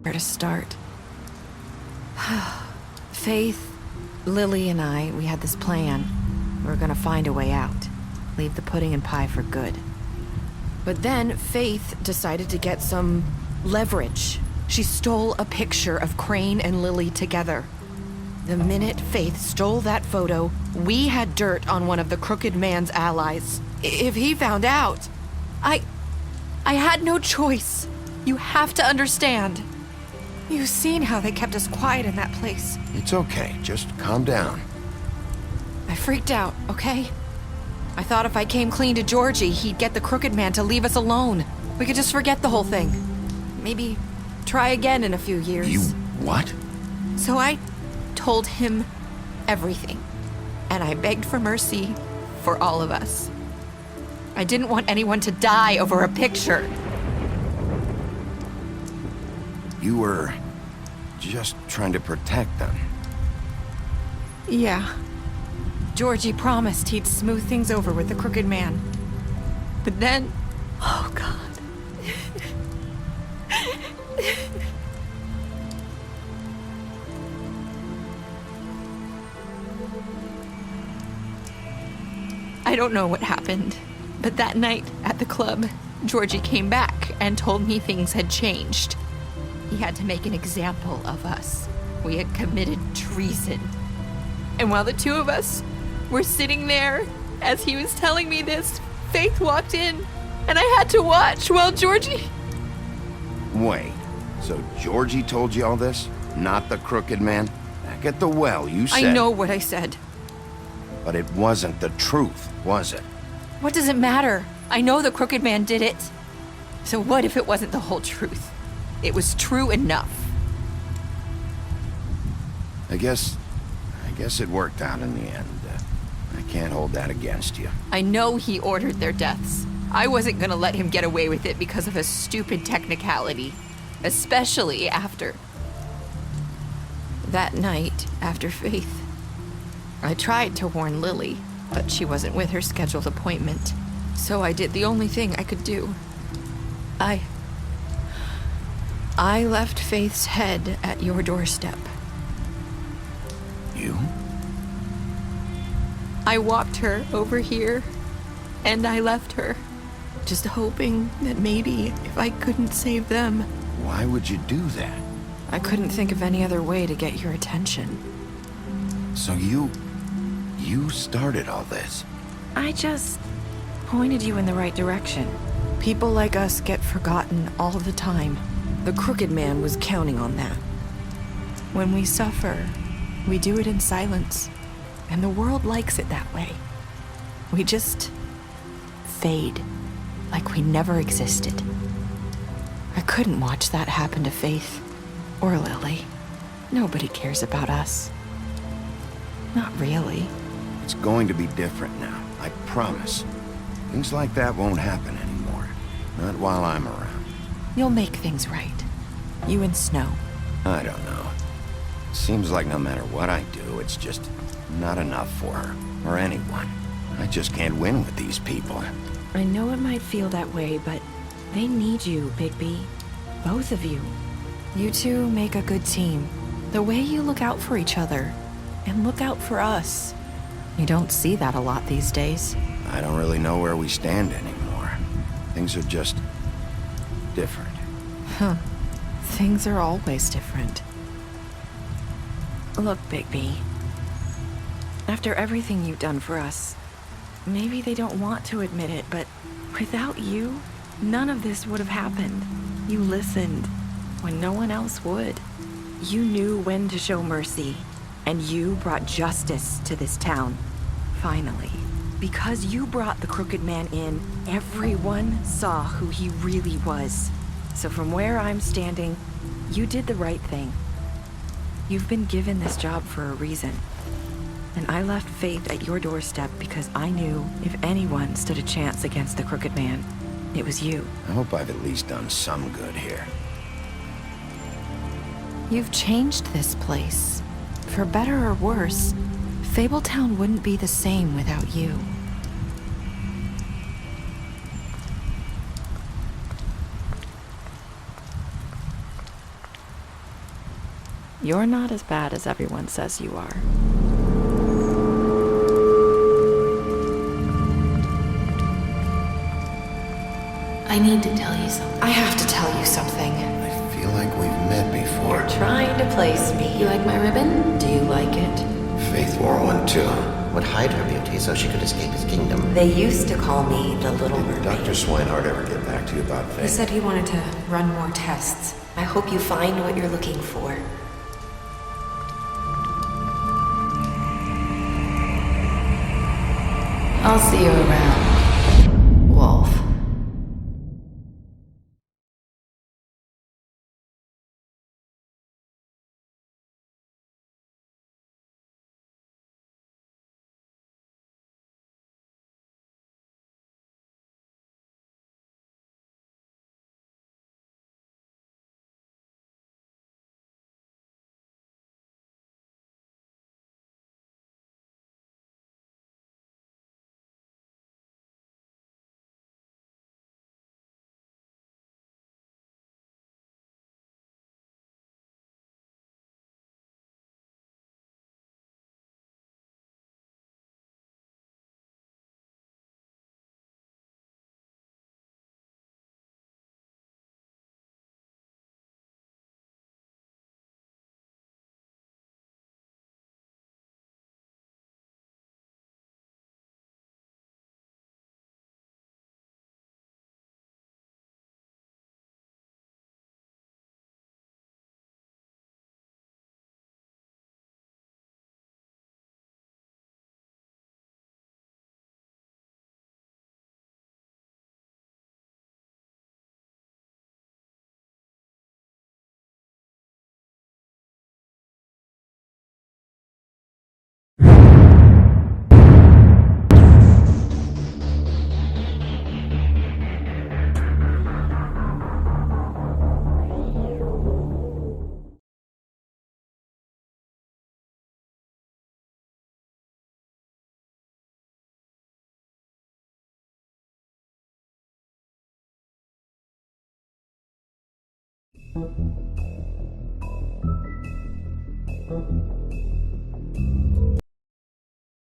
Where to start? Faith, Lily, and I, we had this plan. We were gonna find a way out. Leave the pudding and pie for good. But then Faith decided to get some leverage. She stole a picture of Crane and Lily together. The minute Faith stole that photo, we had dirt on one of the Crooked Man's allies. If he found out, I had no choice. You have to understand. You've seen how they kept us quiet in that place. It's okay, just calm down. I freaked out, okay? I thought if I came clean to Georgie, he'd get the Crooked Man to leave us alone. We could just forget the whole thing. Maybe try again in a few years. You what? So I told him everything. And I begged for mercy for all of us. I didn't want anyone to die over a picture. You were just trying to protect them. Yeah. Georgie promised he'd smooth things over with the Crooked Man. But then... Oh, God. I don't know what happened, but that night at the club, Georgie came back and told me things had changed. He had to make an example of us. We had committed treason. And while the two of us were sitting there, as he was telling me this, Faith walked in, and I had to watch while Georgie... Wait, so Georgie told you all this? Not the Crooked Man? Back at the well, you said... I know what I said. But it wasn't the truth, was it? What does it matter? I know the Crooked Man did it. So what if it wasn't the whole truth? It was true enough. I guess it worked out in the end. I can't hold that against you. I know he ordered their deaths. I wasn't gonna let him get away with it because of a stupid technicality. Especially after... That night, after Faith, I tried to warn Lily, but she wasn't with her scheduled appointment. So I did the only thing I could do. I left Faith's head at your doorstep. You? I walked her over here, and I left her, just hoping that maybe if I couldn't save them... Why would you do that? I couldn't think of any other way to get your attention. So you started all this? I just pointed you in the right direction. People like us get forgotten all the time. The Crooked Man was counting on that. When we suffer, we do it in silence, and the world likes it that way. We just fade, like we never existed. I couldn't watch that happen to Faith, or Lily. Nobody cares about us. Not really. It's going to be different now, I promise. Things like that won't happen anymore. Not while I'm around. You'll make things right. You and Snow. I don't know. Seems like no matter what I do, it's just not enough for her, or anyone. I just can't win with these people. I know it might feel that way, but they need you, Bigby. Both of you. You two make a good team. The way you look out for each other, and look out for us. You don't see that a lot these days. I don't really know where we stand anymore. Things are just different. Huh. Things are always different. Look, Bigby. After everything you've done for us, maybe they don't want to admit it, but without you, none of this would have happened. You listened when no one else would. You knew when to show mercy, and you brought justice to this town. Finally. Because you brought the Crooked Man in, everyone saw who he really was. So from where I'm standing, you did the right thing. You've been given this job for a reason. And I left Faith at your doorstep because I knew if anyone stood a chance against the Crooked Man, it was you. I hope I've at least done some good here. You've changed this place. For better or worse, Fabletown wouldn't be the same without you. You're not as bad as everyone says you are. I need to tell you something. I have to tell you something. I feel like we've met before. You're trying to place me. You like my ribbon? Do you like it? Faith wore one too. Would hide her beauty so she could escape his kingdom. They used to call me the Little Did Mermaid. Dr. Swinehart ever get back to you about Faith? He said he wanted to run more tests. I hope you find what you're looking for. I'll see you around, Wolf.